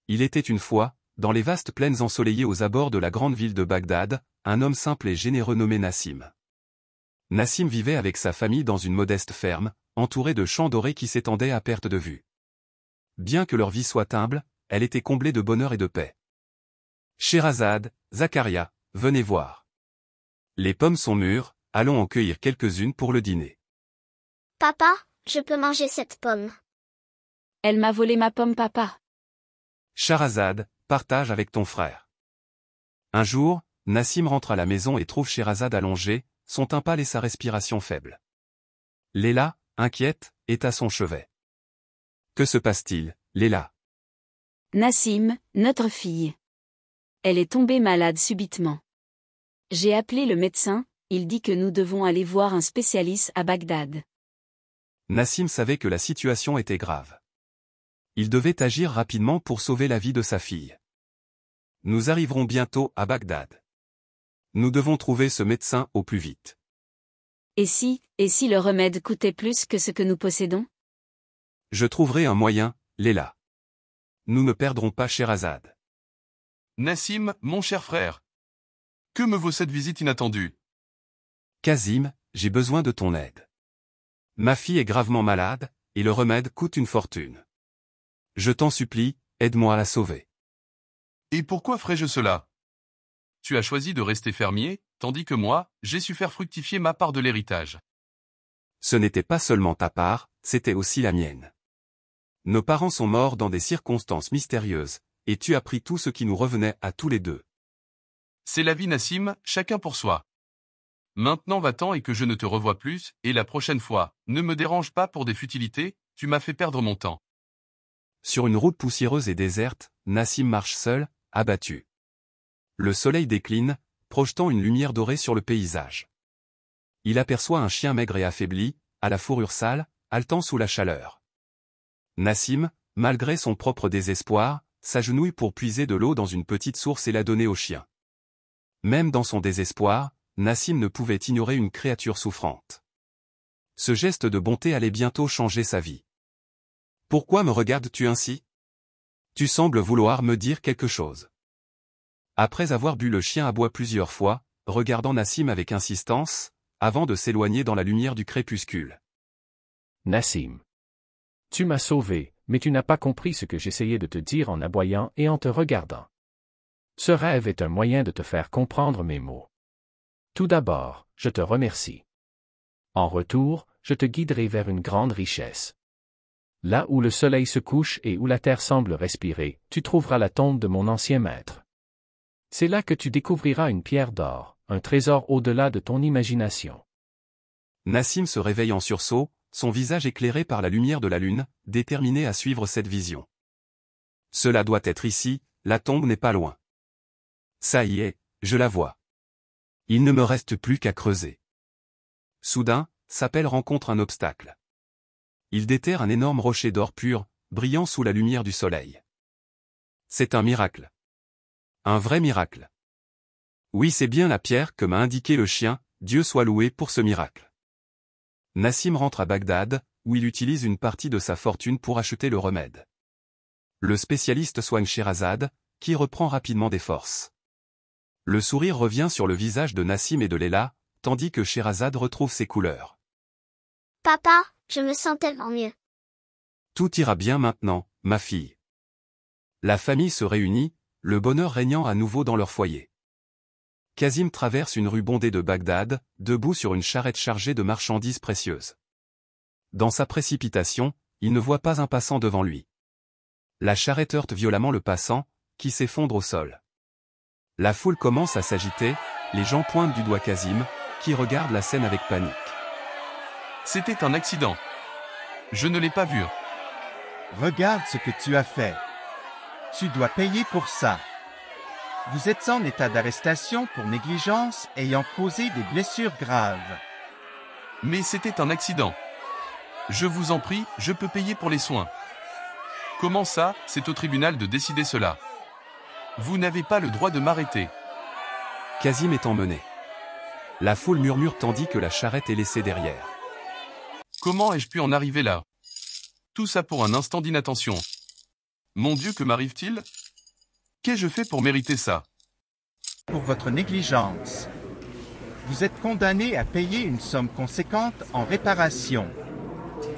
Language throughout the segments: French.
Il était une fois, dans les vastes plaines ensoleillées aux abords de la grande ville de Bagdad, un homme simple et généreux nommé Nassim. Nassim vivait avec sa famille dans une modeste ferme, entourée de champs dorés qui s'étendaient à perte de vue. Bien que leur vie soit humble, elle était comblée de bonheur et de paix. Scheherazade, Zakaria, venez voir. Les pommes sont mûres, allons en cueillir quelques-unes pour le dîner. Papa, je peux manger cette pomme. Elle m'a volé ma pomme, papa. Scheherazade, partage avec ton frère. Un jour, Nassim rentre à la maison et trouve Scheherazade allongée, son teint pâle et sa respiration faible. Léla, inquiète, est à son chevet. Que se passe-t-il, Léla? Nassim, notre fille. Elle est tombée malade subitement. J'ai appelé le médecin, il dit que nous devons aller voir un spécialiste à Bagdad. Nassim savait que la situation était grave. Il devait agir rapidement pour sauver la vie de sa fille. Nous arriverons bientôt à Bagdad. Nous devons trouver ce médecin au plus vite. Et si le remède coûtait plus que ce que nous possédons? Je trouverai un moyen, Léla. Nous ne perdrons pas Scheherazade. Nassim, mon cher frère. Que me vaut cette visite inattendue? Kazim, j'ai besoin de ton aide. Ma fille est gravement malade, et le remède coûte une fortune. Je t'en supplie, aide-moi à la sauver. Et pourquoi ferais-je cela? Tu as choisi de rester fermier, tandis que moi, j'ai su faire fructifier ma part de l'héritage. Ce n'était pas seulement ta part, c'était aussi la mienne. Nos parents sont morts dans des circonstances mystérieuses, et tu as pris tout ce qui nous revenait à tous les deux. C'est la vie, Nassim, chacun pour soi. Maintenant va-t'en et que je ne te revoie plus, et la prochaine fois, ne me dérange pas pour des futilités, tu m'as fait perdre mon temps. Sur une route poussiéreuse et déserte, Nassim marche seul, abattu. Le soleil décline, projetant une lumière dorée sur le paysage. Il aperçoit un chien maigre et affaibli, à la fourrure sale, haletant sous la chaleur. Nassim, malgré son propre désespoir, s'agenouille pour puiser de l'eau dans une petite source et la donner au chien. Même dans son désespoir, Nassim ne pouvait ignorer une créature souffrante. Ce geste de bonté allait bientôt changer sa vie. « Pourquoi me regardes-tu ainsi? Tu sembles vouloir me dire quelque chose. » Après avoir bu, le chien aboie plusieurs fois, regardant Nassim avec insistance, avant de s'éloigner dans la lumière du crépuscule. Nassim. Tu m'as sauvé, mais tu n'as pas compris ce que j'essayais de te dire en aboyant et en te regardant. Ce rêve est un moyen de te faire comprendre mes mots. Tout d'abord, je te remercie. En retour, je te guiderai vers une grande richesse. Là où le soleil se couche et où la terre semble respirer, tu trouveras la tombe de mon ancien maître. C'est là que tu découvriras une pierre d'or, un trésor au-delà de ton imagination. Nassim se réveille en sursaut, son visage éclairé par la lumière de la lune, déterminé à suivre cette vision. Cela doit être ici, la tombe n'est pas loin. Ça y est, je la vois. Il ne me reste plus qu'à creuser. Soudain, sa pelle rencontre un obstacle. Il déterre un énorme rocher d'or pur, brillant sous la lumière du soleil. C'est un miracle. Un vrai miracle. Oui, c'est bien la pierre que m'a indiqué le chien, Dieu soit loué pour ce miracle. Nassim rentre à Bagdad, où il utilise une partie de sa fortune pour acheter le remède. Le spécialiste soigne Scheherazade, qui reprend rapidement des forces. Le sourire revient sur le visage de Nassim et de Léla, tandis que Scheherazade retrouve ses couleurs. Papa, je me sens tellement mieux. Tout ira bien maintenant, ma fille. La famille se réunit, le bonheur régnant à nouveau dans leur foyer. Kazim traverse une rue bondée de Bagdad, debout sur une charrette chargée de marchandises précieuses. Dans sa précipitation, il ne voit pas un passant devant lui. La charrette heurte violemment le passant, qui s'effondre au sol. La foule commence à s'agiter, les gens pointent du doigt Kazim, qui regarde la scène avec panique. C'était un accident. Je ne l'ai pas vu. Regarde ce que tu as fait. Tu dois payer pour ça. Vous êtes en état d'arrestation pour négligence ayant causé des blessures graves. Mais c'était un accident. Je vous en prie, je peux payer pour les soins. Comment ça, c'est au tribunal de décider cela. Vous n'avez pas le droit de m'arrêter. Kazim est emmené. La foule murmure tandis que la charrette est laissée derrière. Comment ai-je pu en arriver là? Tout ça pour un instant d'inattention. Mon Dieu, que m'arrive-t-il? Qu'ai-je fait pour mériter ça? Pour votre négligence. Vous êtes condamné à payer une somme conséquente en réparation.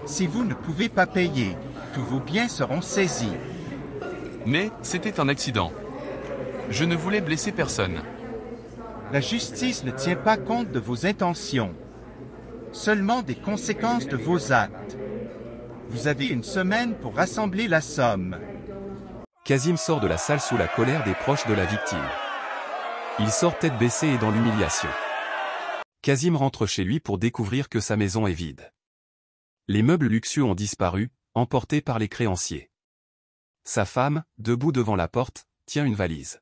Si vous ne pouvez pas payer, tous vos biens seront saisis. Mais, c'était un accident. Je ne voulais blesser personne. La justice ne tient pas compte de vos intentions, seulement des conséquences de vos actes. Vous avez une semaine pour rassembler la somme. Kasim sort de la salle sous la colère des proches de la victime. Il sort tête baissée et dans l'humiliation. Kasim rentre chez lui pour découvrir que sa maison est vide. Les meubles luxueux ont disparu, emportés par les créanciers. Sa femme, debout devant la porte, tient une valise.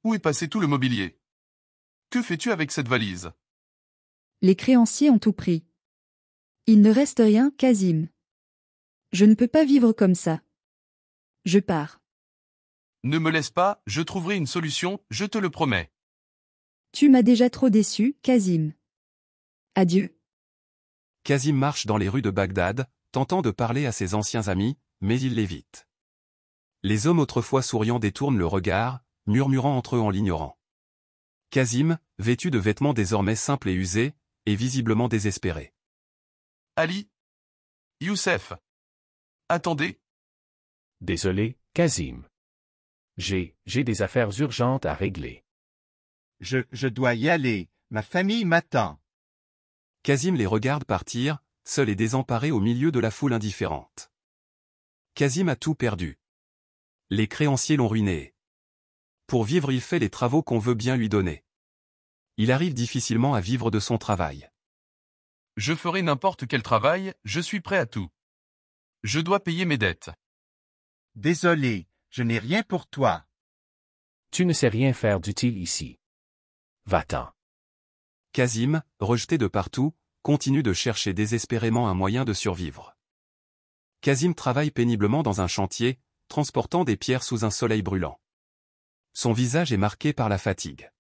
Où est passé tout le mobilier? Que fais-tu avec cette valise? Les créanciers ont tout pris. Il ne reste rien, Kasim. Je ne peux pas vivre comme ça. Je pars. Ne me laisse pas, je trouverai une solution, je te le promets. Tu m'as déjà trop déçu, Kasim. Adieu. Kasim marche dans les rues de Bagdad, tentant de parler à ses anciens amis, mais il l'évite. Les hommes autrefois souriants détournent le regard, murmurant entre eux en l'ignorant. Kasim, vêtu de vêtements désormais simples et usés, est visiblement désespéré. Ali? Youssef? Attendez. Désolé, Kasim. J'ai des affaires urgentes à régler. Je dois y aller, ma famille m'attend. Kasim les regarde partir, seul et désemparé au milieu de la foule indifférente. Kasim a tout perdu. Les créanciers l'ont ruiné. Pour vivre, il fait les travaux qu'on veut bien lui donner. Il arrive difficilement à vivre de son travail. Je ferai n'importe quel travail, je suis prêt à tout. Je dois payer mes dettes. Désolé, je n'ai rien pour toi. Tu ne sais rien faire d'utile ici. Va-t'en. Kasim, rejeté de partout, continue de chercher désespérément un moyen de survivre. Kasim travaille péniblement dans un chantier, transportant des pierres sous un soleil brûlant. Son visage est marqué par la fatigue.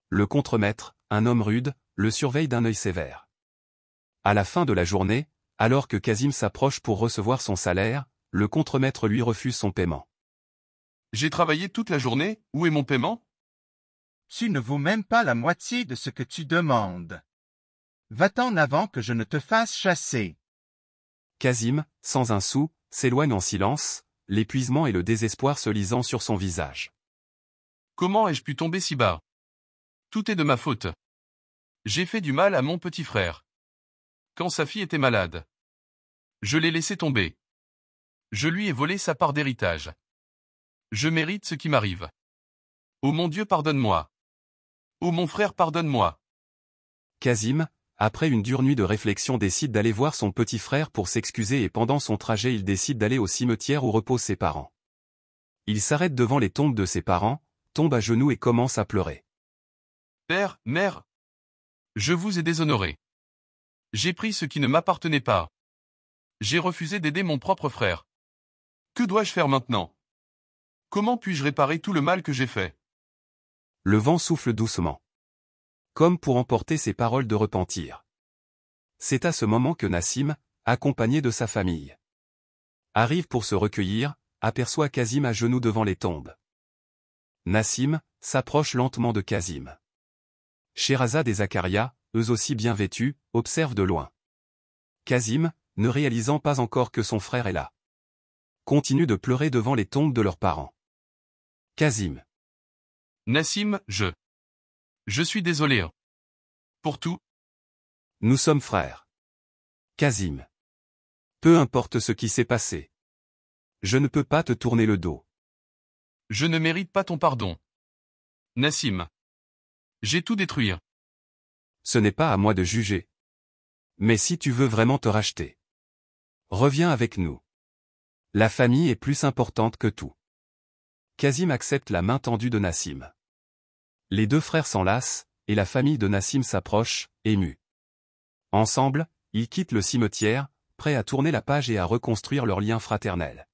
Le contremaître, un homme rude, le surveille d'un œil sévère. À la fin de la journée, alors que Kasim s'approche pour recevoir son salaire, le contremaître lui refuse son paiement. J'ai travaillé toute la journée, où est mon paiement? Tu ne vaux même pas la moitié de ce que tu demandes. Va-t'en avant que je ne te fasse chasser. Kasim, sans un sou, s'éloigne en silence, l'épuisement et le désespoir se lisant sur son visage. Comment ai-je pu tomber si bas? Tout est de ma faute. J'ai fait du mal à mon petit frère. Quand sa fille était malade. Je l'ai laissé tomber. Je lui ai volé sa part d'héritage. Je mérite ce qui m'arrive. Oh mon Dieu, pardonne-moi. Oh mon frère, pardonne-moi. Kasim, après une dure nuit de réflexion, décide d'aller voir son petit frère pour s'excuser et pendant son trajet il décide d'aller au cimetière où reposent ses parents. Il s'arrête devant les tombes de ses parents, tombe à genoux et commence à pleurer. Père, mère, je vous ai déshonoré. J'ai pris ce qui ne m'appartenait pas. J'ai refusé d'aider mon propre frère. Que dois-je faire maintenant? Comment puis-je réparer tout le mal que j'ai fait? Le vent souffle doucement. Comme pour emporter ses paroles de repentir. C'est à ce moment que Nassim, accompagné de sa famille, arrive pour se recueillir, aperçoit Kasim à genoux devant les tombes. Nassim s'approche lentement de Kasim. Sherazade et Zakaria, eux aussi bien vêtus, observent de loin. Kasim, ne réalisant pas encore que son frère est là, continue de pleurer devant les tombes de leurs parents. Kasim. Nassim, je suis désolé. Pour tout. Nous sommes frères. Kasim. Peu importe ce qui s'est passé. Je ne peux pas te tourner le dos. Je ne mérite pas ton pardon. Nassim. J'ai tout détruit. Ce n'est pas à moi de juger. Mais si tu veux vraiment te racheter, reviens avec nous. La famille est plus importante que tout. Kasim accepte la main tendue de Nassim. Les deux frères s'enlacent, et la famille de Nassim s'approche, émue. Ensemble, ils quittent le cimetière, prêts à tourner la page et à reconstruire leur lien fraternel.